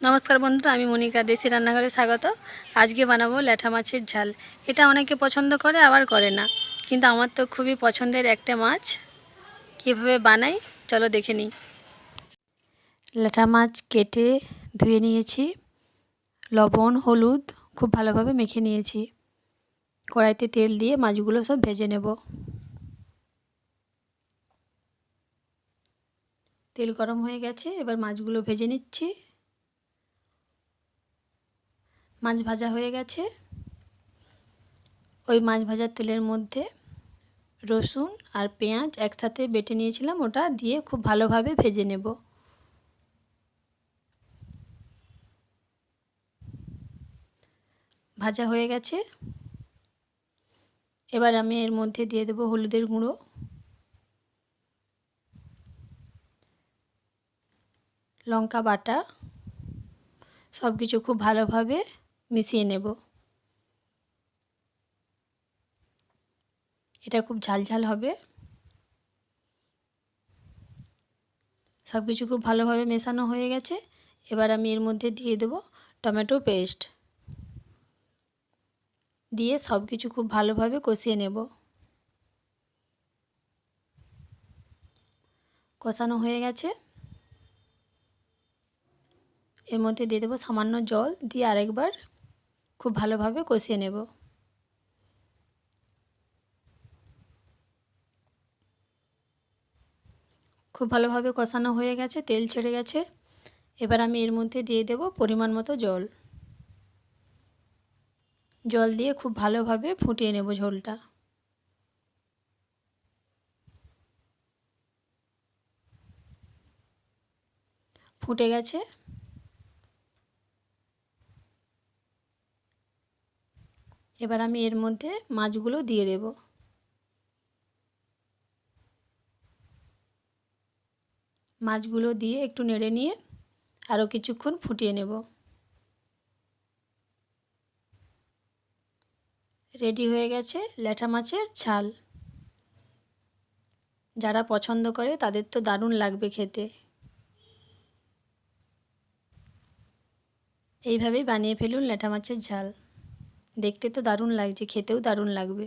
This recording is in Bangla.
নমস্কার বন্ধুরা, আমি মনিকা দেশি রান্নাঘরে স্বাগত। আজকে বানাবো ল্যাঠা মাছের ঝাল। এটা অনেকে পছন্দ করে আবার করে না, কিন্তু আমার তো খুবই পছন্দের একটা মাছ। কীভাবে বানাই চলো দেখে নিই। ল্যাঠা মাছ কেটে ধুয়ে নিয়েছি, লবণ হলুদ খুব ভালোভাবে মেখে নিয়েছি। কড়াইতে তেল দিয়ে মাছগুলো সব ভেজে নেব। তেল গরম হয়ে গেছে, এবার মাছগুলো ভেজে নিচ্ছি। মাছ ভাজা হয়ে গেছে, ওই মাছ ভাজার তেলের মধ্যে রসুন আর পেঁয়াজ একসাথে বেটে নিয়েছিলাম, ওটা দিয়ে খুব ভালোভাবে ভেজে নেব। ভাজা হয়ে গেছে, এবার আমি এর মধ্যে দিয়ে দেব হলুদের গুঁড়ো, লঙ্কা বাটা, সব কিছু খুব ভালোভাবে মিশিয়ে নেব। এটা খুব ঝাল হবে। সব কিছু খুব ভালোভাবে মেশানো হয়ে গেছে, এবার আমি এর মধ্যে দিয়ে দেব টমেটো পেস্ট, দিয়ে সব কিছু খুব ভালোভাবে কষিয়ে নেব। কষানো হয়ে গেছে, এর মধ্যে দিয়ে দেবো সামান্য জল, দিয়ে আরেকবার খুব ভালোভাবে কষিয়ে নেব। খুব ভালোভাবে কষানো হয়ে গেছে, তেল ছেড়ে গেছে। এবার আমি এর মধ্যে দিয়ে দেব পরিমাণ মতো জল। জল দিয়ে খুব ভালোভাবে ফুটিয়ে নেব ঝোলটা। ফুটে গেছে, এবার আমি এর মধ্যে মাছগুলো দিয়ে দেব। মাছগুলো দিয়ে একটু নেড়ে নিয়ে আরও কিছুক্ষণ ফুটিয়ে নেব। রেডি হয়ে গেছে ল্যাঠা মাছের ঝাল। যারা পছন্দ করে তাদের তো দারুণ লাগবে খেতে। এইভাবেই বানিয়ে ফেলুন ল্যাঠা মাছের ঝাল। দেখতে তো দারুণ লাগছে, খেতেও দারুণ লাগবে।